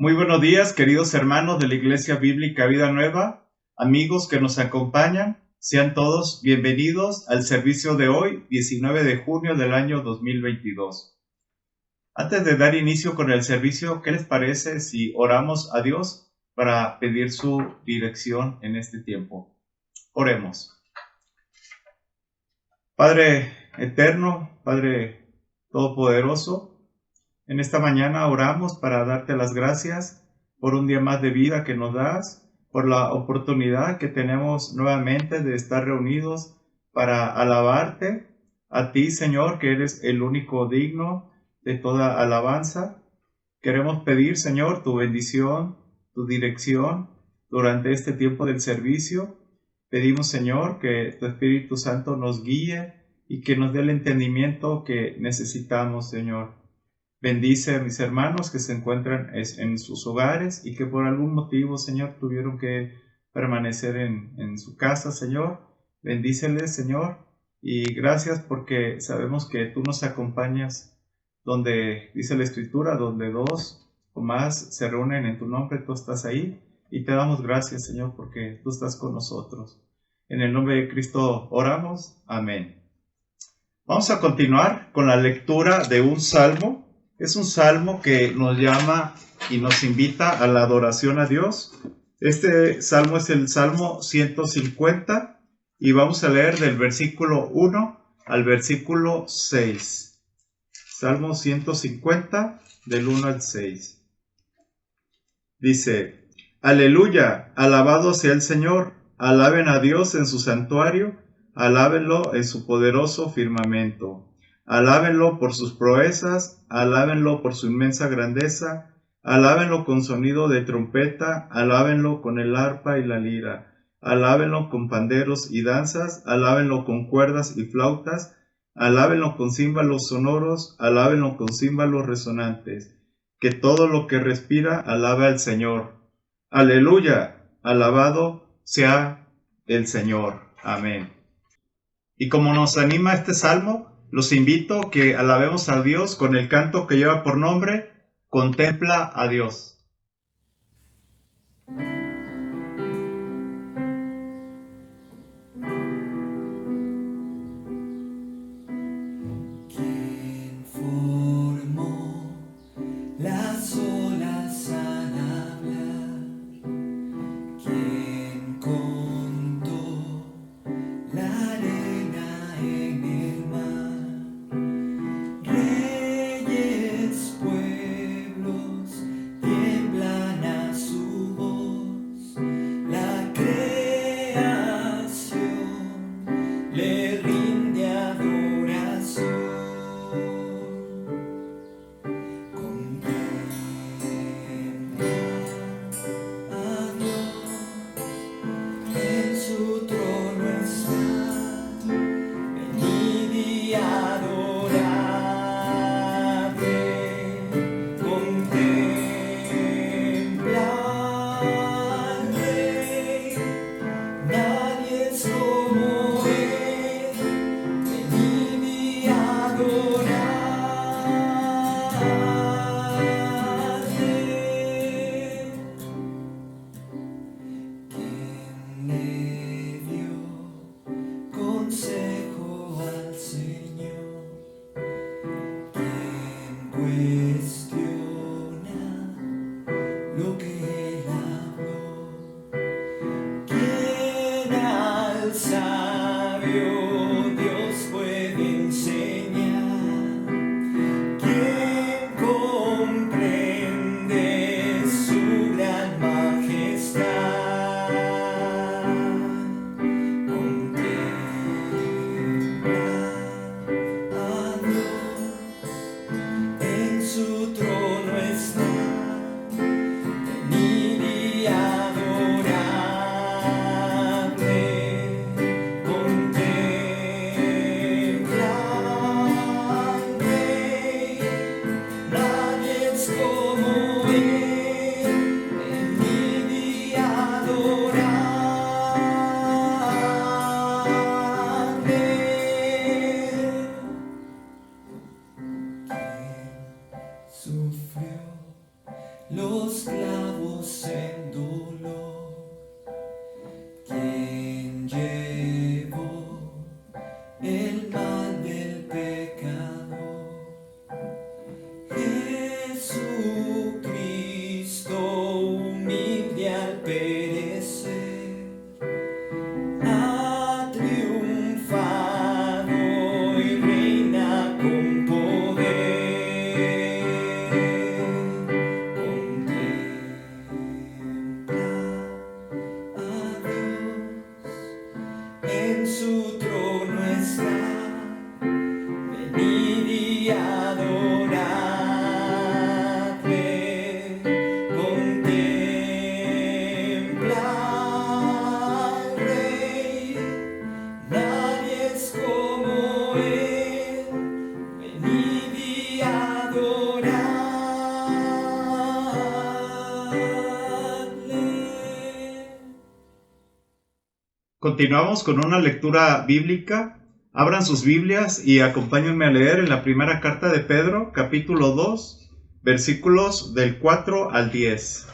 Muy buenos días, queridos hermanos de la Iglesia Bíblica Vida Nueva, amigos que nos acompañan, sean todos bienvenidos al servicio de hoy, 19 de junio del año 2022. Antes de dar inicio con el servicio, ¿qué les parece si oramos a Dios para pedir su dirección en este tiempo? Oremos. Padre eterno, Padre todopoderoso, en esta mañana oramos para darte las gracias por un día más de vida que nos das, por la oportunidad que tenemos nuevamente de estar reunidos para alabarte a ti, Señor, que eres el único digno de toda alabanza. Queremos pedir, Señor, tu bendición, tu dirección durante este tiempo del servicio. Pedimos, Señor, que tu Espíritu Santo nos guíe y que nos dé el entendimiento que necesitamos, Señor. Bendice a mis hermanos que se encuentran en sus hogares y que por algún motivo, Señor, tuvieron que permanecer en su casa, Señor. Bendíceles, Señor, y gracias porque sabemos que tú nos acompañas donde dice la Escritura, donde dos o más se reúnen en tu nombre, tú estás ahí. Y te damos gracias, Señor, porque tú estás con nosotros. En el nombre de Cristo oramos. Amén. Vamos a continuar con la lectura de un salmo. Es un salmo que nos llama y nos invita a la adoración a Dios. Este salmo es el Salmo 150 y vamos a leer del versículo 1 al versículo 6. Salmo 150 del 1 al 6. Dice: Aleluya, alabado sea el Señor, alaben a Dios en su santuario, alábenlo en su poderoso firmamento. Alábenlo por sus proezas, alábenlo por su inmensa grandeza, alábenlo con sonido de trompeta, alábenlo con el arpa y la lira, alábenlo con panderos y danzas, alábenlo con cuerdas y flautas, alábenlo con címbalos sonoros, alábenlo con címbalos resonantes. Que todo lo que respira alabe al Señor. Aleluya, alabado sea el Señor. Amén. Y como nos anima este salmo, los invito que alabemos a Dios con el canto que lleva por nombre Contempla a Dios. Continuamos con una lectura bíblica. Abran sus Biblias y acompáñenme a leer en la primera carta de Pedro, capítulo 2, versículos del 4 al 10.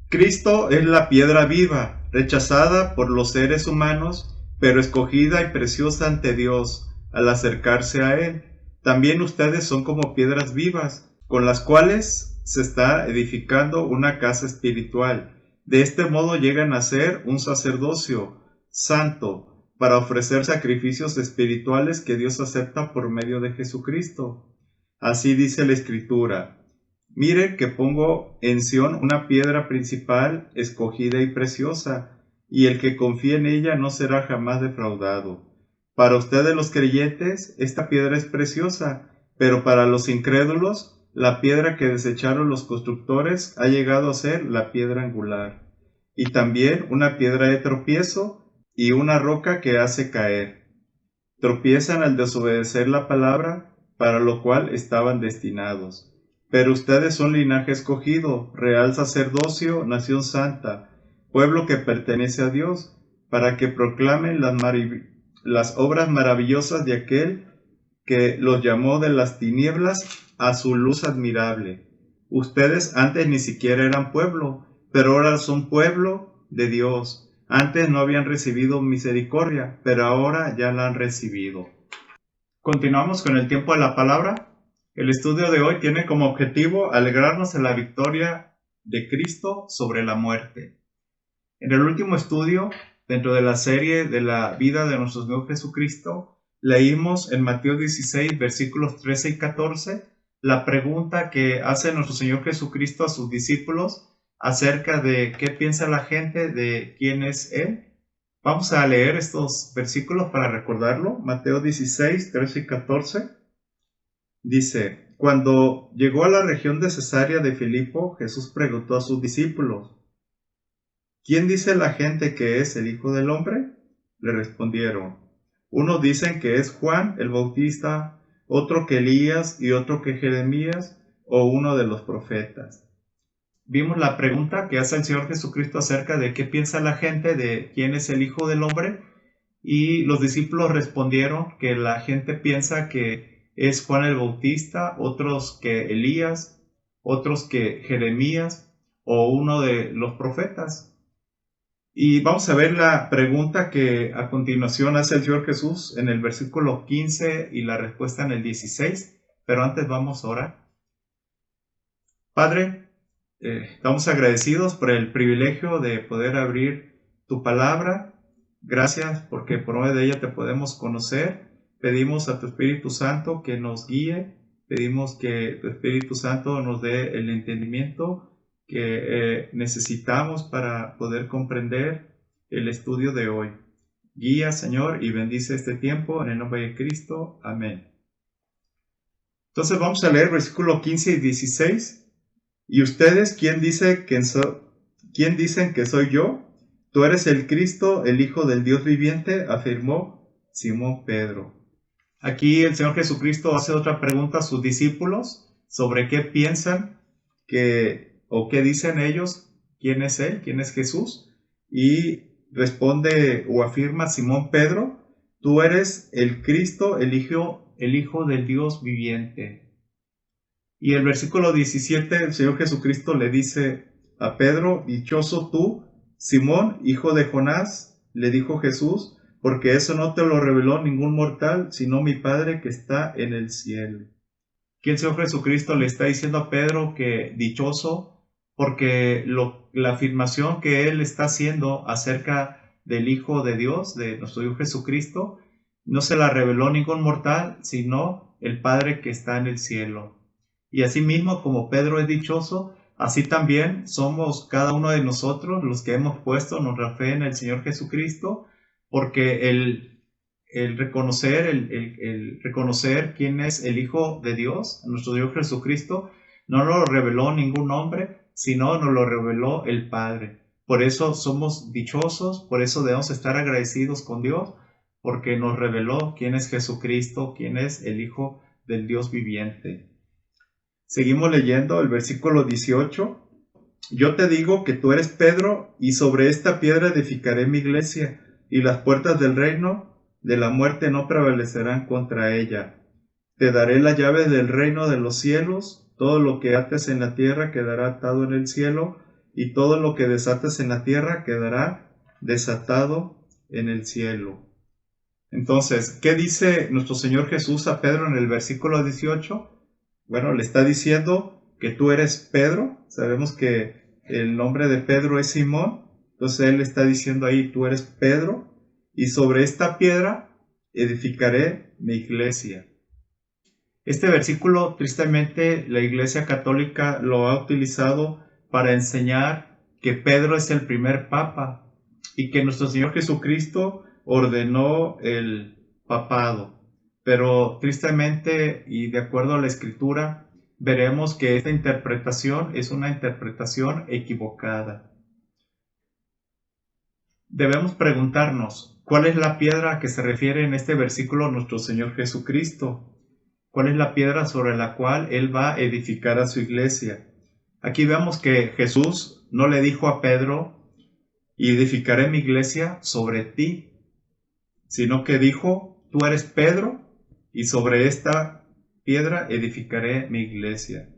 Cristo es la piedra viva, rechazada por los seres humanos, pero escogida y preciosa ante Dios al acercarse a Él. También ustedes son como piedras vivas, con las cuales se está edificando una casa espiritual. De este modo llegan a ser un sacerdocio santo, para ofrecer sacrificios espirituales que Dios acepta por medio de Jesucristo. Así dice la Escritura: Mire que pongo en Sión una piedra principal, escogida y preciosa, y el que confíe en ella no será jamás defraudado. Para ustedes los creyentes, esta piedra es preciosa, pero para los incrédulos, la piedra que desecharon los constructores ha llegado a ser la piedra angular, y también una piedra de tropiezo y una roca que hace caer. Tropiezan al desobedecer la palabra, para lo cual estaban destinados. Pero ustedes son linaje escogido, real sacerdocio, nación santa, pueblo que pertenece a Dios, para que proclamen las obras maravillosas de aquel que los llamó de las tinieblas a su luz admirable. Ustedes antes ni siquiera eran pueblo, pero ahora son pueblo de Dios. Antes no habían recibido misericordia, pero ahora ya la han recibido. Continuamos con el tiempo de la palabra. El estudio de hoy tiene como objetivo alegrarnos en la victoria de Cristo sobre la muerte. En el último estudio, dentro de la serie de la vida de nuestro Señor Jesucristo, leímos en Mateo 16, versículos 13 y 14, la pregunta que hace nuestro Señor Jesucristo a sus discípulos acerca de qué piensa la gente de quién es Él. Vamos a leer estos versículos para recordarlo. Mateo 16, 13 y 14. Dice: Cuando llegó a la región de Cesarea de Filipo, Jesús preguntó a sus discípulos: ¿Quién dice la gente que es el Hijo del Hombre? Le respondieron: unos dicen que es Juan el Bautista, otro que Elías y otro que Jeremías o uno de los profetas. Vimos la pregunta que hace el Señor Jesucristo acerca de qué piensa la gente de quién es el Hijo del Hombre, y los discípulos respondieron que la gente piensa que es Juan el Bautista, otros que Elías, otros que Jeremías o uno de los profetas. Y vamos a ver la pregunta que a continuación hace el Señor Jesús en el versículo 15 y la respuesta en el 16, pero antes vamos a orar. Padre, estamos agradecidos por el privilegio de poder abrir tu palabra. Gracias porque por medio de ella te podemos conocer. Pedimos a tu Espíritu Santo que nos guíe. Pedimos que tu Espíritu Santo nos dé el entendimiento que necesitamos para poder comprender el estudio de hoy. Guía, Señor, y bendice este tiempo en el nombre de Cristo. Amén. Entonces vamos a leer versículo 15 y 16. ¿Y ustedes quién dicen que soy yo? Tú eres el Cristo, el Hijo del Dios viviente, afirmó Simón Pedro. Aquí el Señor Jesucristo hace otra pregunta a sus discípulos sobre qué piensan o qué dicen ellos, quién es Él, quién es Jesús. Y responde o afirma Simón Pedro: tú eres el Cristo, el Hijo del Dios viviente. Y el versículo 17, el Señor Jesucristo le dice a Pedro: dichoso tú, Simón, hijo de Jonás, le dijo Jesús, porque eso no te lo reveló ningún mortal, sino mi Padre que está en el cielo. Aquí el Señor Jesucristo le está diciendo a Pedro que dichoso, porque la afirmación que él está haciendo acerca del Hijo de Dios, de nuestro Dios Jesucristo, no se la reveló ningún mortal, sino el Padre que está en el cielo. Y asimismo, como Pedro es dichoso, así también somos cada uno de nosotros los que hemos puesto nuestra fe en el Señor Jesucristo, porque el reconocer quién es el Hijo de Dios, nuestro Dios Jesucristo, no nos lo reveló ningún hombre, sino nos lo reveló el Padre. Por eso somos dichosos, por eso debemos estar agradecidos con Dios, porque nos reveló quién es Jesucristo, quién es el Hijo del Dios viviente. Seguimos leyendo el versículo 18. Yo te digo que tú eres Pedro, y sobre esta piedra edificaré mi iglesia, y las puertas del reino de la muerte no prevalecerán contra ella. Te daré las llaves del reino de los cielos, todo lo que ates en la tierra quedará atado en el cielo, y todo lo que desates en la tierra quedará desatado en el cielo. Entonces, ¿qué dice nuestro Señor Jesús a Pedro en el versículo 18? Bueno, le está diciendo que tú eres Pedro. Sabemos que el nombre de Pedro es Simón. Entonces él está diciendo ahí, tú eres Pedro, y sobre esta piedra edificaré mi iglesia. Este versículo, tristemente, la Iglesia Católica lo ha utilizado para enseñar que Pedro es el primer papa y que nuestro Señor Jesucristo ordenó el papado. Pero tristemente, y de acuerdo a la Escritura, veremos que esta interpretación es una interpretación equivocada. Debemos preguntarnos, ¿cuál es la piedra a que se refiere en este versículo nuestro Señor Jesucristo? ¿Cuál es la piedra sobre la cual Él va a edificar a su iglesia? Aquí vemos que Jesús no le dijo a Pedro, y edificaré mi iglesia sobre ti, sino que dijo, tú eres Pedro, y sobre esta piedra edificaré mi iglesia.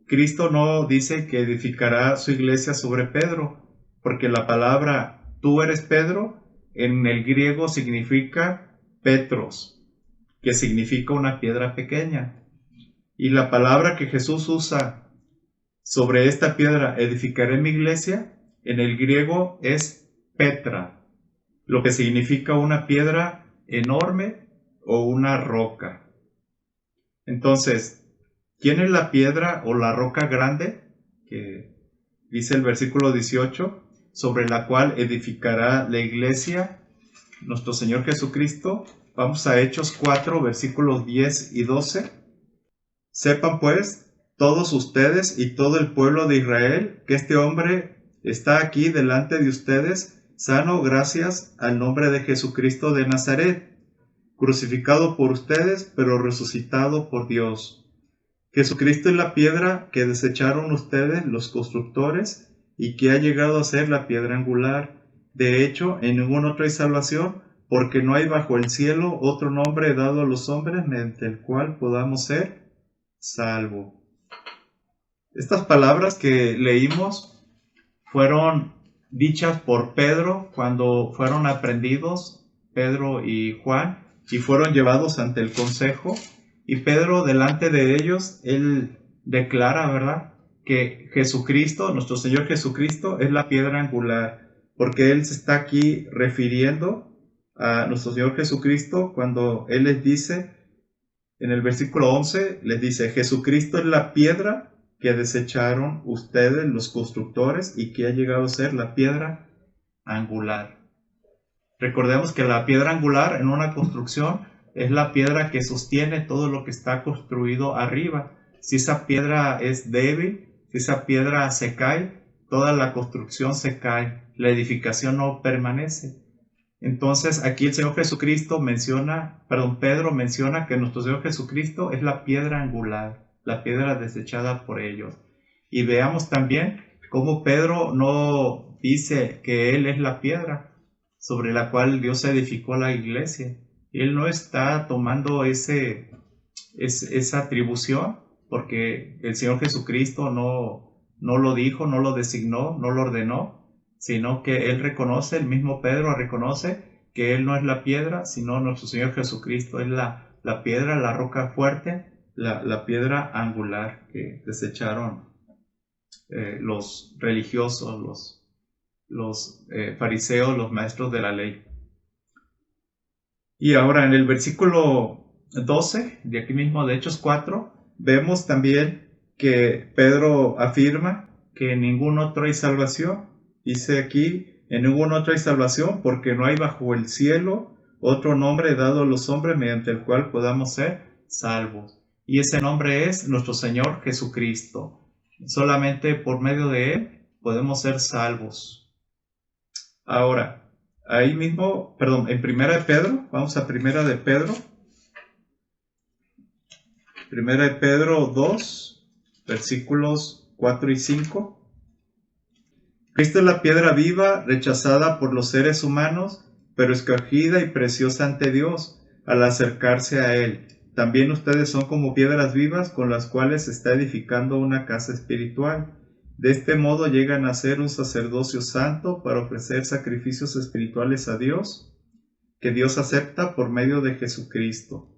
Cristo no dice que edificará su iglesia sobre Pedro, porque la palabra tú eres Pedro en el griego significa Petros, que significa una piedra pequeña. Y la palabra que Jesús usa sobre esta piedra edificaré mi iglesia, en el griego es Petra, lo que significa una piedra enorme o una roca. Entonces, ¿quién es la piedra o la roca grande? Que dice el versículo 18, sobre la cual edificará la iglesia nuestro Señor Jesucristo. Vamos a Hechos 4, versículos 10 y 12. Sepan pues todos ustedes y todo el pueblo de Israel que este hombre está aquí delante de ustedes, sano gracias al nombre de Jesucristo de Nazaret, crucificado por ustedes, pero resucitado por Dios. Jesucristo es la piedra que desecharon ustedes los constructores y que ha llegado a ser la piedra angular. De hecho, en ningún otro hay salvación, porque no hay bajo el cielo otro nombre dado a los hombres mediante el cual podamos ser salvos. Estas palabras que leímos fueron dichas por Pedro cuando fueron aprendidos, Pedro y Juan, y fueron llevados ante el consejo. Y Pedro, delante de ellos, él declara, ¿verdad?, que Jesucristo, nuestro Señor Jesucristo, es la piedra angular, porque él se está aquí refiriendo a nuestro Señor Jesucristo cuando él les dice, en el versículo 11, les dice, Jesucristo es la piedra que desecharon ustedes los constructores y que ha llegado a ser la piedra angular. Recordemos que la piedra angular en una construcción es la piedra que sostiene todo lo que está construido arriba. Si esa piedra es débil, si esa piedra se cae, toda la construcción se cae, la edificación no permanece. Entonces aquí el Señor Jesucristo Pedro menciona que nuestro Señor Jesucristo es la piedra angular, la piedra desechada por ellos. Y veamos también cómo Pedro no dice que Él es la piedra sobre la cual Dios edificó la iglesia. Él no está tomando esa atribución, porque el Señor Jesucristo no lo dijo, no lo designó, no lo ordenó, sino que Él reconoce, el mismo Pedro reconoce que Él no es la piedra, sino nuestro Señor Jesucristo es la piedra, la roca fuerte, la piedra angular que desecharon los religiosos, los fariseos, los maestros de la ley. Y ahora en el versículo 12, de aquí mismo de Hechos 4, vemos también que Pedro afirma que en ningún otro hay salvación. Dice aquí, en ningún otro hay salvación porque no hay bajo el cielo otro nombre dado a los hombres mediante el cual podamos ser salvos. Y ese nombre es nuestro Señor Jesucristo. Solamente por medio de Él podemos ser salvos. Ahora, ahí mismo, en Primera de Pedro, vamos a Primera de Pedro. Primera de Pedro 2, versículos 4 y 5. Cristo es la piedra viva, rechazada por los seres humanos, pero escogida y preciosa ante Dios al acercarse a Él. También ustedes son como piedras vivas con las cuales se está edificando una casa espiritual. De este modo llegan a ser un sacerdocio santo para ofrecer sacrificios espirituales a Dios, que Dios acepta por medio de Jesucristo.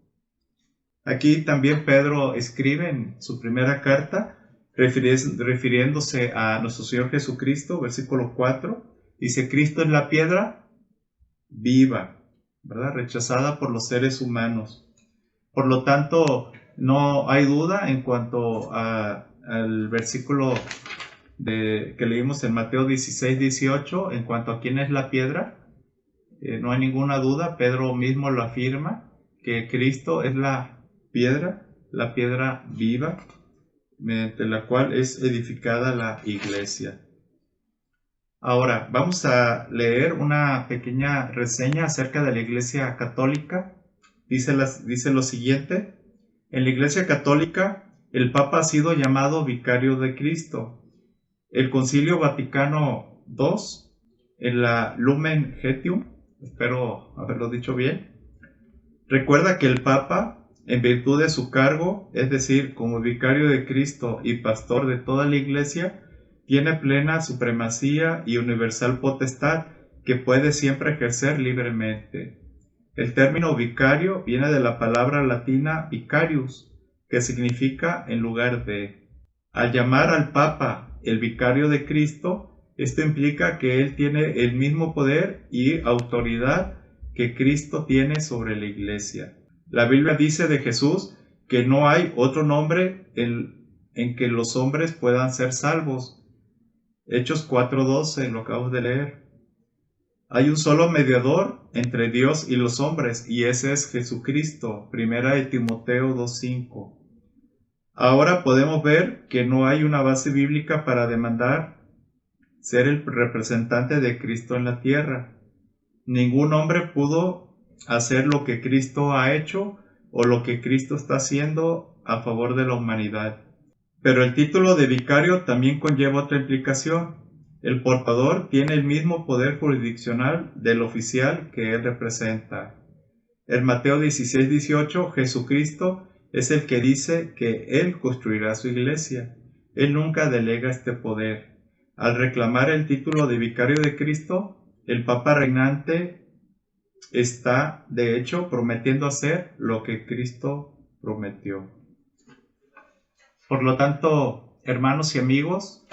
Aquí también Pedro escribe en su primera carta, refiriéndose a nuestro Señor Jesucristo, versículo 4, dice: Cristo es la piedra viva, ¿verdad? Rechazada por los seres humanos. Por lo tanto, no hay duda en cuanto al versículo que leímos en Mateo 16, 18, en cuanto a quién es la piedra. No hay ninguna duda, Pedro mismo lo afirma, que Cristo es la piedra viva, mediante la cual es edificada la iglesia. Ahora, vamos a leer una pequeña reseña acerca de la Iglesia Católica. Dice lo siguiente: en la Iglesia Católica, el Papa ha sido llamado Vicario de Cristo. El Concilio Vaticano II, en la Lumen Gentium, espero haberlo dicho bien, recuerda que el Papa, en virtud de su cargo, es decir, como Vicario de Cristo y Pastor de toda la Iglesia, tiene plena supremacía y universal potestad que puede siempre ejercer libremente. El término vicario viene de la palabra latina vicarius, que significa en lugar de. Al llamar al Papa el vicario de Cristo, esto implica que él tiene el mismo poder y autoridad que Cristo tiene sobre la Iglesia. La Biblia dice de Jesús que no hay otro nombre en que los hombres puedan ser salvos. Hechos 4:12, lo acabo de leer. Hay un solo mediador entre Dios y los hombres, y ese es Jesucristo. Primera de Timoteo 2:5. Ahora podemos ver que no hay una base bíblica para demandar ser el representante de Cristo en la tierra. Ningún hombre pudo hacer lo que Cristo ha hecho o lo que Cristo está haciendo a favor de la humanidad. Pero el título de vicario también conlleva otra implicación. El portador tiene el mismo poder jurisdiccional del oficial que él representa. En Mateo 16, 18, Jesucristo es el que dice que Él construirá su iglesia. Él nunca delega este poder. Al reclamar el título de vicario de Cristo, el Papa reinante está, de hecho, prometiendo hacer lo que Cristo prometió. Por lo tanto, hermanos y amigos,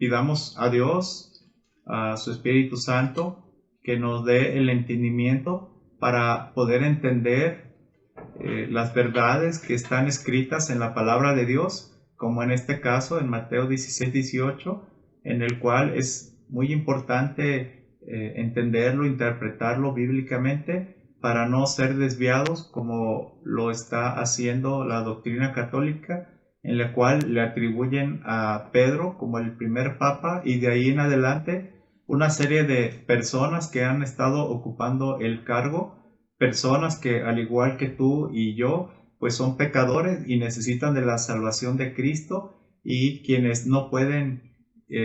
pidamos a Dios, a su Espíritu Santo, que nos dé el entendimiento para poder entender las verdades que están escritas en la palabra de Dios, como en este caso en Mateo 16, 18, en el cual es muy importante entenderlo, interpretarlo bíblicamente para no ser desviados como lo está haciendo la doctrina católica, en la cual le atribuyen a Pedro como el primer papa y de ahí en adelante una serie de personas que han estado ocupando el cargo, personas que al igual que tú y yo, pues son pecadores y necesitan de la salvación de Cristo, y quienes no pueden,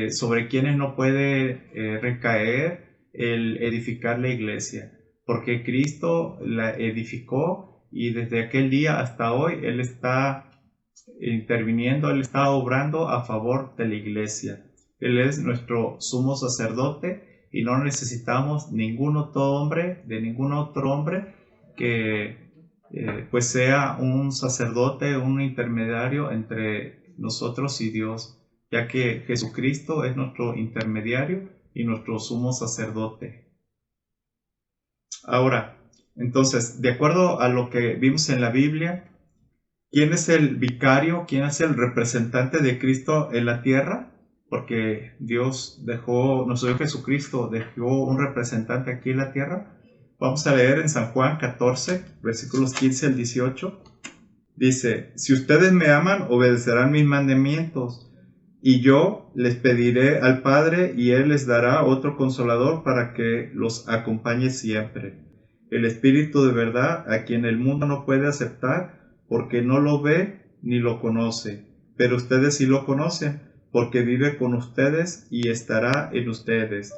sobre quienes no puede recaer el edificar la iglesia, porque Cristo la edificó y desde aquel día hasta hoy Él está interviniendo, Él está obrando a favor de la iglesia. Él es nuestro sumo sacerdote y no necesitamos de ningún otro hombre que pues sea un sacerdote, un intermediario entre nosotros y Dios, ya que Jesucristo es nuestro intermediario y nuestro sumo sacerdote. Ahora, entonces, de acuerdo a lo que vimos en la Biblia, ¿quién es el vicario? ¿Quién es el representante de Cristo en la tierra? Porque nuestro Dios Jesucristo dejó un representante aquí en la tierra. Vamos a leer en San Juan 14, versículos 15 al 18. Dice: si ustedes me aman, obedecerán mis mandamientos, y yo les pediré al Padre, y Él les dará otro consolador para que los acompañe siempre. El Espíritu de verdad, a quien el mundo no puede aceptar, porque no lo ve ni lo conoce, pero ustedes sí lo conocen, porque vive con ustedes y estará en ustedes.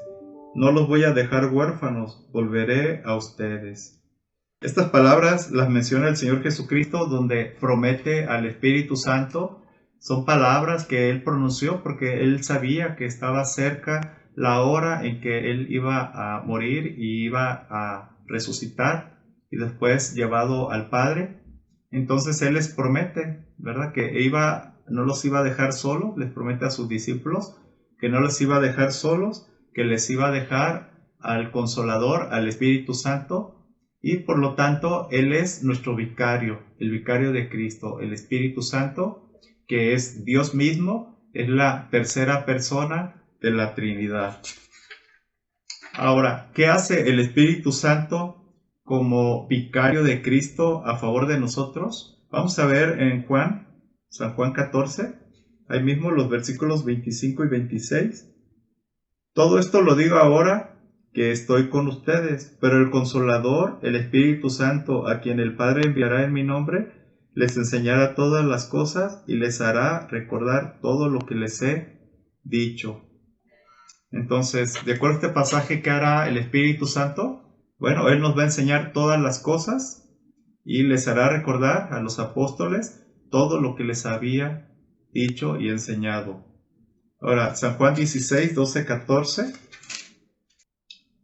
no los voy a dejar huérfanos, volveré a ustedes. Estas palabras las menciona el Señor Jesucristo, donde promete al Espíritu Santo. Son palabras que Él pronunció porque Él sabía que estaba cerca la hora en que Él iba a morir y iba a resucitar y después llevado al Padre. Entonces Él les promete, ¿verdad? Que no los iba a dejar solos, les promete a sus discípulos que no les iba a dejar solos, que les iba a dejar al Consolador, al Espíritu Santo, y por lo tanto Él es nuestro vicario, el vicario de Cristo, el Espíritu Santo, que es Dios mismo, es la tercera persona de la Trinidad. Ahora, ¿qué hace el Espíritu Santo como vicario de Cristo a favor de nosotros? Vamos a ver en San Juan 14, ahí mismo los versículos 25 y 26. Todo esto lo digo ahora que estoy con ustedes, pero el Consolador, el Espíritu Santo, a quien el Padre enviará en mi nombre, les enseñará todas las cosas y les hará recordar todo lo que les he dicho. Entonces, de acuerdo a este pasaje, ¿qué hará el Espíritu Santo? Bueno, Él nos va a enseñar todas las cosas y les hará recordar a los apóstoles todo lo que les había dicho y enseñado. Ahora, San Juan 16, 12, 14.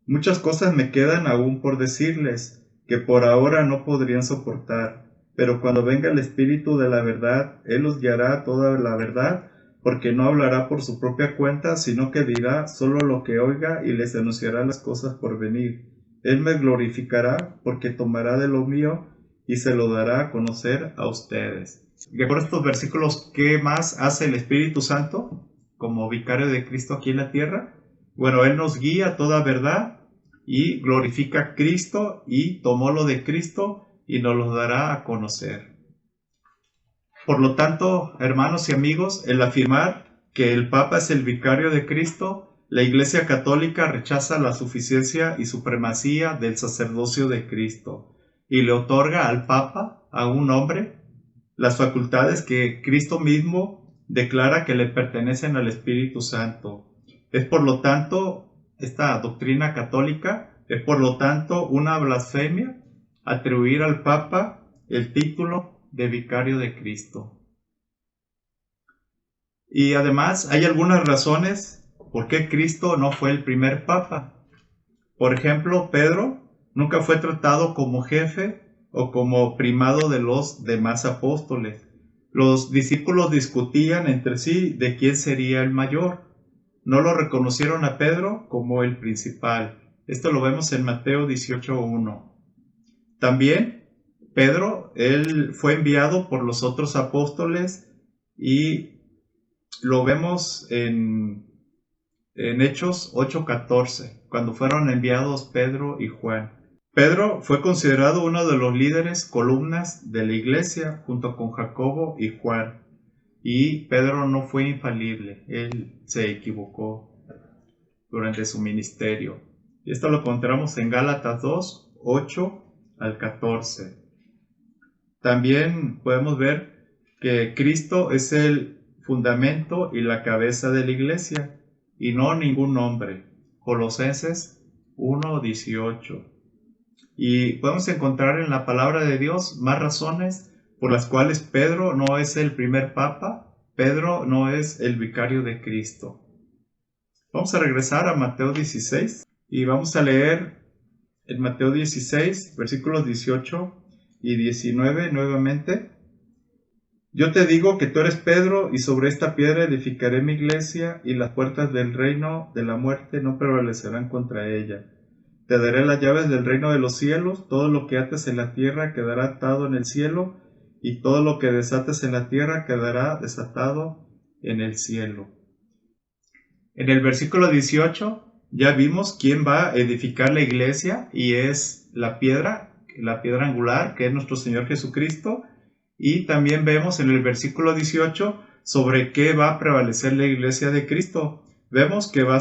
Muchas cosas me quedan aún por decirles, que por ahora no podrían soportar, pero cuando venga el Espíritu de la verdad, Él os guiará toda la verdad, porque no hablará por su propia cuenta, sino que dirá solo lo que oiga y les anunciará las cosas por venir. Él me glorificará, porque tomará de lo mío y se lo dará a conocer a ustedes. Y por estos versículos, ¿qué más hace el Espíritu Santo como vicario de Cristo aquí en la tierra? Bueno, Él nos guía a toda verdad y glorifica a Cristo y tomó lo de Cristo y nos lo dará a conocer. Por lo tanto, hermanos y amigos, el afirmar que el Papa es el vicario de Cristo, la Iglesia Católica rechaza la suficiencia y supremacía del sacerdocio de Cristo y le otorga al Papa, a un hombre, las facultades que Cristo mismo declara que le pertenecen al Espíritu Santo. Es por lo tanto, esta doctrina católica es por lo tanto una blasfemia atribuir al Papa el título de vicario de Cristo. Y además hay algunas razones por qué Cristo no fue el primer Papa. Por ejemplo, Pedro nunca fue tratado como jefe o como primado de los demás apóstoles. Los discípulos discutían entre sí de quién sería el mayor. No lo reconocieron a Pedro como el principal. Esto lo vemos en Mateo 18:1. También Pedro, él fue enviado por los otros apóstoles y lo vemos en Hechos 8:14, cuando fueron enviados Pedro y Juan. Pedro fue considerado uno de los líderes, columnas de la iglesia, junto con Jacobo y Juan. Y Pedro no fue infalible, él se equivocó durante su ministerio. Y esto lo encontramos en Gálatas 2, 8 al 14. También podemos ver que Cristo es el fundamento y la cabeza de la iglesia, y no ningún hombre. Colosenses 1:18. Y podemos encontrar en la palabra de Dios más razones por las cuales Pedro no es el primer papa, Pedro no es el vicario de Cristo. Vamos a regresar a Mateo 16 y vamos a leer en Mateo 16, versículos 18 y 19 nuevamente. Yo te digo que tú eres Pedro, y sobre esta piedra edificaré mi iglesia, y las puertas del reino de la muerte no prevalecerán contra ella. Te daré las llaves del reino de los cielos. Todo lo que ates en la tierra quedará atado en el cielo, y todo lo que desates en la tierra quedará desatado en el cielo. En el versículo 18 ya vimos quién va a edificar la iglesia, y es la piedra angular, que es nuestro Señor Jesucristo. Y también vemos en el versículo 18 sobre qué va a prevalecer la iglesia de Cristo. Vemos que va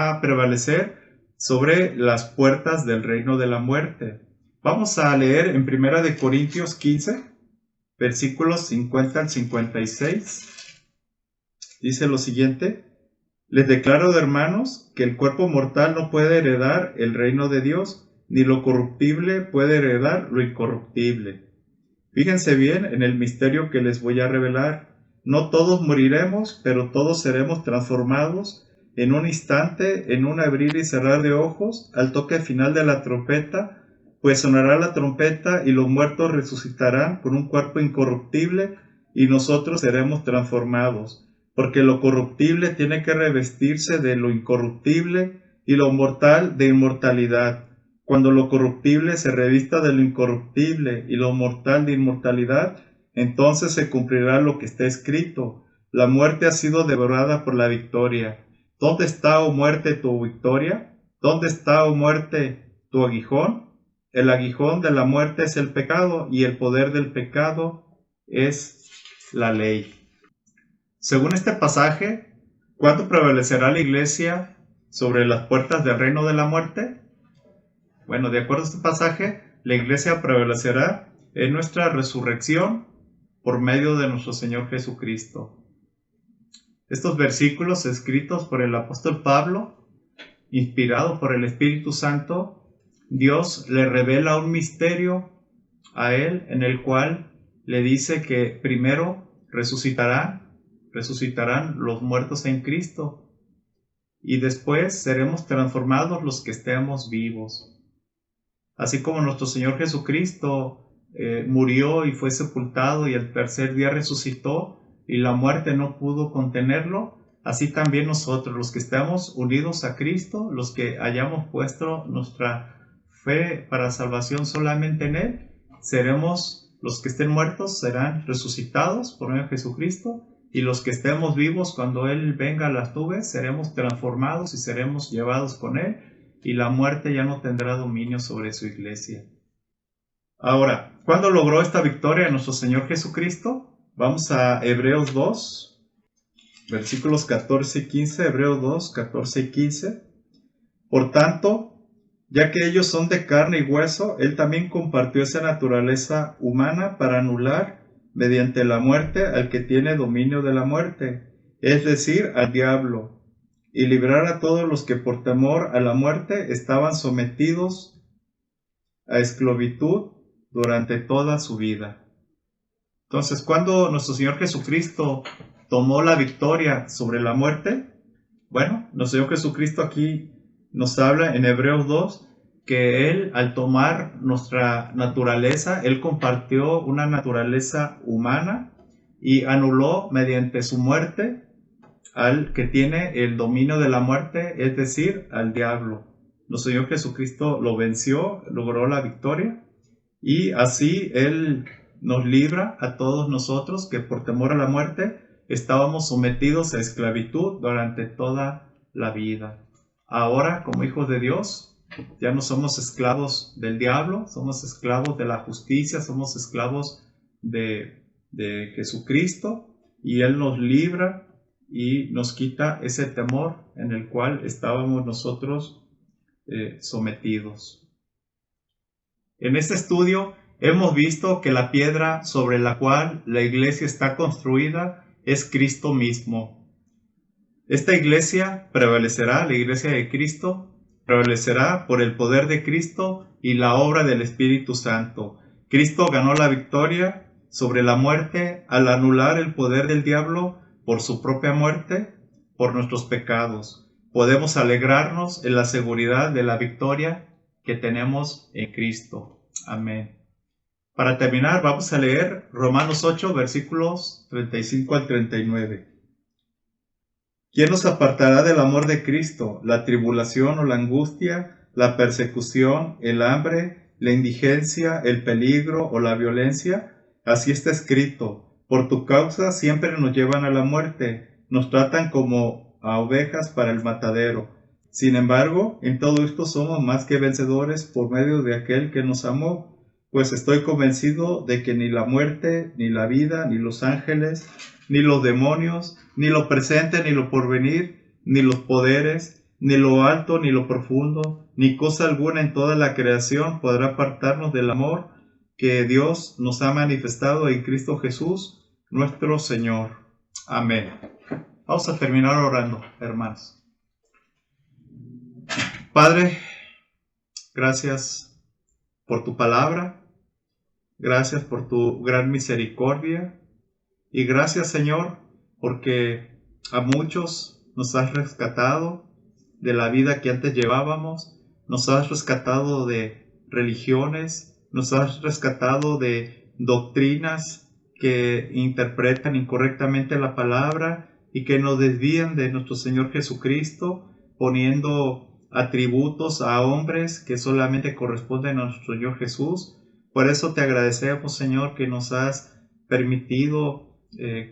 a prevalecer sobre las puertas del reino de la muerte. Vamos a leer en 1 de Corintios 15, versículos 50 al 56. Dice lo siguiente: Les declaro, hermanos, que el cuerpo mortal no puede heredar el reino de Dios, ni lo corruptible puede heredar lo incorruptible. Fíjense bien en el misterio que les voy a revelar. No todos moriremos, pero todos seremos transformados en un instante, en un abrir y cerrar de ojos, al toque final de la trompeta, pues sonará la trompeta y los muertos resucitarán con un cuerpo incorruptible y nosotros seremos transformados, porque lo corruptible tiene que revestirse de lo incorruptible y lo mortal de inmortalidad. Cuando lo corruptible se revista de lo incorruptible y lo mortal de inmortalidad, entonces se cumplirá lo que está escrito: la muerte ha sido devorada por la victoria. ¿Dónde está, oh muerte, tu victoria? ¿Dónde está, oh muerte, tu aguijón? El aguijón de la muerte es el pecado, y el poder del pecado es la ley. Según este pasaje, ¿cuándo prevalecerá la iglesia sobre las puertas del reino de la muerte? Bueno, de acuerdo a este pasaje, la iglesia prevalecerá en nuestra resurrección por medio de nuestro Señor Jesucristo. Estos versículos escritos por el apóstol Pablo, inspirado por el Espíritu Santo, Dios le revela un misterio a él en el cual le dice que primero resucitarán los muertos en Cristo y después seremos transformados los que estemos vivos. Así como nuestro Señor Jesucristo murió y fue sepultado y el tercer día resucitó y la muerte no pudo contenerlo, así también nosotros, los que estamos unidos a Cristo, los que hayamos puesto nuestra fe para salvación solamente en Él, los que estén muertos serán resucitados por medio de Jesucristo, y los que estemos vivos cuando Él venga a las nubes seremos transformados y seremos llevados con Él, y la muerte ya no tendrá dominio sobre su iglesia. Ahora, ¿cuándo logró esta victoria nuestro Señor Jesucristo? Vamos a Hebreos 2, versículos 14 y 15, Hebreos 2, 14 y 15. Por tanto, ya que ellos son de carne y hueso, Él también compartió esa naturaleza humana para anular mediante la muerte al que tiene dominio de la muerte, es decir, al diablo, y librar a todos los que por temor a la muerte estaban sometidos a esclavitud durante toda su vida. Entonces, ¿cuándo nuestro Señor Jesucristo tomó la victoria sobre la muerte? Bueno, nuestro Señor Jesucristo aquí nos habla en Hebreos 2 que Él, al tomar nuestra naturaleza, Él compartió una naturaleza humana y anuló mediante su muerte al que tiene el dominio de la muerte, es decir, al diablo. Nuestro Señor Jesucristo lo venció, logró la victoria, y así Él nos libra a todos nosotros que por temor a la muerte estábamos sometidos a esclavitud durante toda la vida. Ahora, como hijos de Dios, ya no somos esclavos del diablo, somos esclavos de la justicia, somos esclavos de Jesucristo, y Él nos libra y nos quita ese temor en el cual estábamos nosotros sometidos. En este estudio hemos visto que la piedra sobre la cual la iglesia está construida es Cristo mismo. Esta iglesia prevalecerá, la iglesia de Cristo, prevalecerá por el poder de Cristo y la obra del Espíritu Santo. Cristo ganó la victoria sobre la muerte al anular el poder del diablo por su propia muerte, por nuestros pecados. Podemos alegrarnos en la seguridad de la victoria que tenemos en Cristo. Amén. Para terminar, vamos a leer Romanos 8, versículos 35 al 39. ¿Quién nos apartará del amor de Cristo? ¿La tribulación o la angustia, la persecución, el hambre, la indigencia, el peligro o la violencia? Así está escrito: por tu causa siempre nos llevan a la muerte, nos tratan como a ovejas para el matadero. Sin embargo, en todo esto somos más que vencedores por medio de aquel que nos amó, pues estoy convencido de que ni la muerte, ni la vida, ni los ángeles, ni los demonios, ni lo presente, ni lo porvenir, ni los poderes, ni lo alto, ni lo profundo, ni cosa alguna en toda la creación podrá apartarnos del amor que Dios nos ha manifestado en Cristo Jesús, nuestro Señor. Amén. Vamos a terminar orando, hermanos. Padre, gracias por tu palabra, gracias por tu gran misericordia y gracias, Señor, porque a muchos nos has rescatado de la vida que antes llevábamos, nos has rescatado de religiones, nos has rescatado de doctrinas que interpretan incorrectamente la palabra y que nos desvían de nuestro Señor Jesucristo, poniendo atributos a hombres que solamente corresponden a nuestro Señor Jesús. Por eso te agradecemos, Señor, que nos has permitido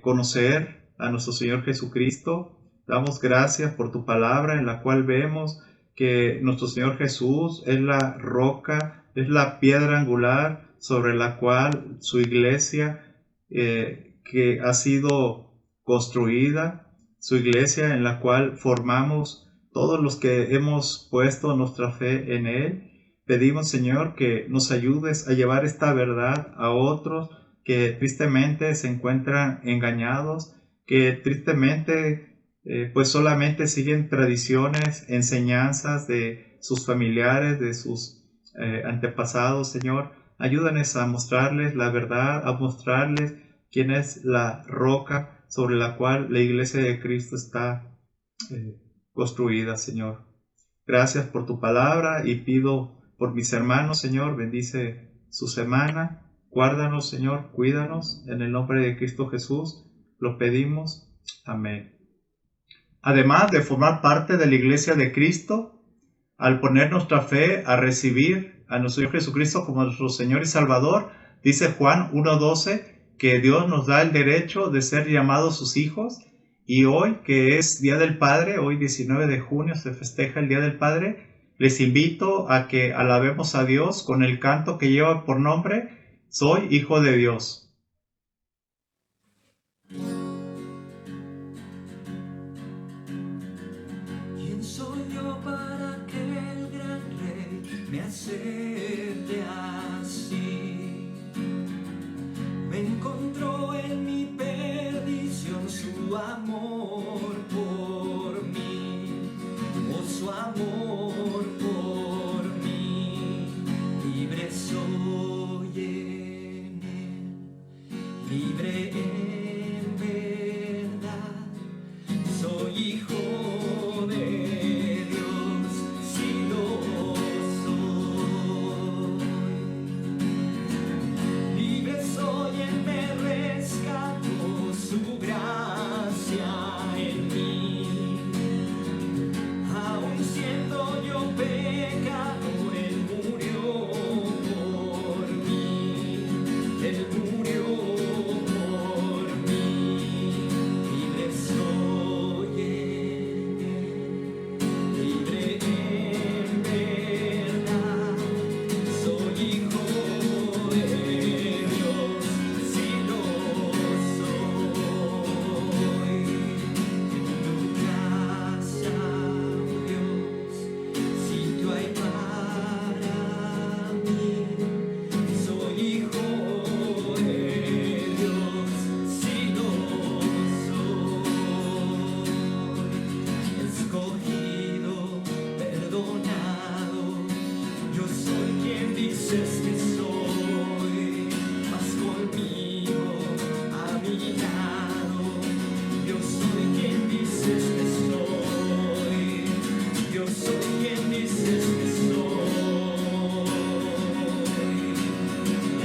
conocer a nuestro Señor Jesucristo. Damos gracias por tu palabra en la cual vemos que nuestro Señor Jesús es la roca, es la piedra angular sobre la cual su iglesia que ha sido construida, su iglesia en la cual formamos todos los que hemos puesto nuestra fe en Él. Pedimos, Señor, que nos ayudes a llevar esta verdad a otros que tristemente se encuentran engañados, que tristemente pues solamente siguen tradiciones, enseñanzas de sus familiares, de sus antepasados. Señor, ayúdanos a mostrarles la verdad, a mostrarles quién es la roca sobre la cual la iglesia de Cristo está construida, Señor. Gracias por tu palabra y pido por mis hermanos, Señor, bendice su semana. Guárdanos, Señor, cuídanos. En el nombre de Cristo Jesús lo pedimos. Amén. Además de formar parte de la iglesia de Cristo, al poner nuestra fe a recibir a nuestro Señor Jesucristo como nuestro Señor y Salvador, dice Juan 1:12 que Dios nos da el derecho de ser llamados sus hijos. Y hoy, que es Día del Padre, hoy 19 de junio se festeja el Día del Padre, les invito a que alabemos a Dios con el canto que lleva por nombre Soy Hijo de Dios. ¿Quién soy yo para que el gran Rey me acepte así? Me encontró en mi perdición su amor por mí, oh su amor por mí. Libre soy en él, libre en verdad, soy hijo de Dios, si lo soy. Libre soy, Él me rescató, su gracia en mí. Aun siendo yo pecador, Él murió por mí. Él murió por mí. Libre soy en Él, libre en verdad, soy hijo de Dios, si lo soy. En tu casa, Dios, sitio hay para mí. Soy hijo de Dios, si lo soy. Escogido, perdonado, yo soy quien dices que soy. Vas conmigo, a mi lado, yo soy quien dices que soy. Yo soy quien dices que soy.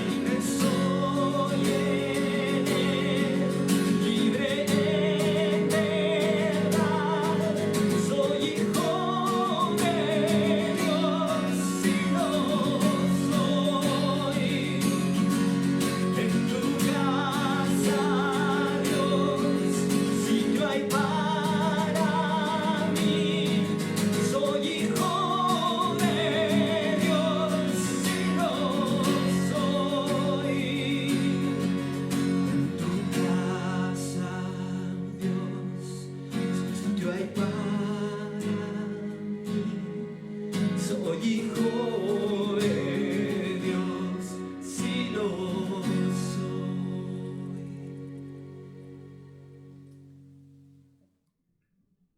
Libre soy en Él, libre en verdad, soy hijo de Dios, si lo soy.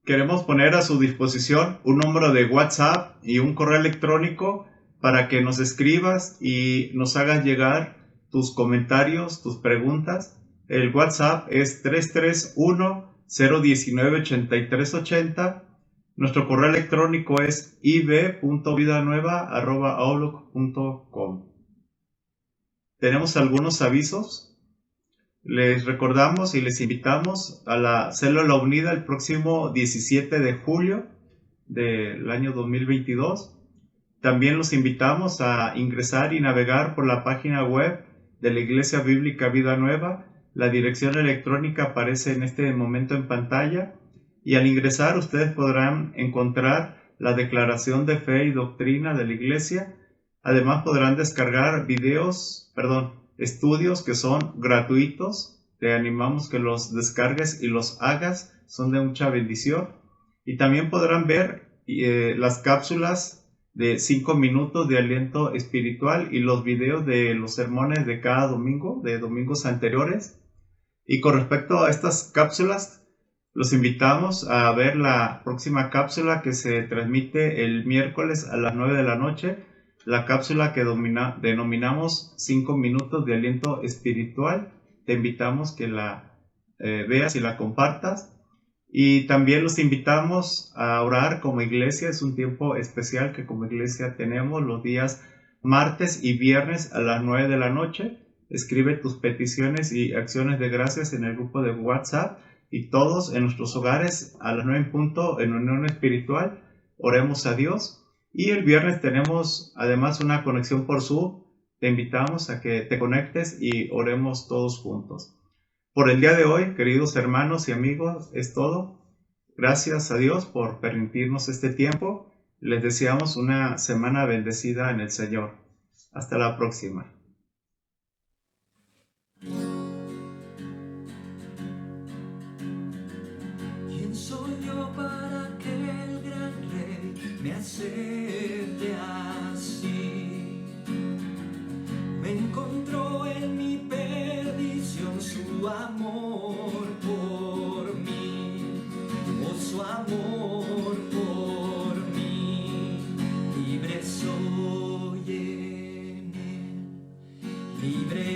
Queremos poner a su disposición un número de WhatsApp y un correo electrónico para que nos escribas y nos hagas llegar tus comentarios, tus preguntas. El WhatsApp es 331-019-8380. Nuestro correo electrónico es ib.vidanueva@outlook.com. Tenemos algunos avisos. Les recordamos y les invitamos a la Célula Unida el próximo 17 de julio del año 2022. También los invitamos a ingresar y navegar por la página web de la Iglesia Bíblica Vida Nueva. La dirección electrónica aparece en este momento en pantalla y al ingresar ustedes podrán encontrar la declaración de fe y doctrina de la Iglesia. Además podrán descargar estudios que son gratuitos. Te animamos que los descargues y los hagas, son de mucha bendición. Y también podrán ver las cápsulas de 5 minutos de aliento espiritual y los videos de los sermones de cada domingo, de domingos anteriores. Y con respecto a estas cápsulas, los invitamos a ver la próxima cápsula que se transmite el miércoles a las 9 de la noche, la cápsula que denominamos 5 minutos de aliento espiritual. Te invitamos que la veas y la compartas. Y también los invitamos a orar como iglesia. Es un tiempo especial que como iglesia tenemos los días martes y viernes a las 9 de la noche. Escribe tus peticiones y acciones de gracias en el grupo de WhatsApp y todos en nuestros hogares a las 9 en punto en unión espiritual. Oremos a Dios. Y el viernes tenemos además una conexión por Zoom. Te invitamos a que te conectes y oremos todos juntos. Por el día de hoy, queridos hermanos y amigos, es todo. Gracias a Dios por permitirnos este tiempo. Les deseamos una semana bendecida en el Señor. Hasta la próxima. ¿Quién soy yo para que el gran rey me acepte así? Me encontró en mi perdición su amor por mí, oh su amor por mí. Libre soy en él, libre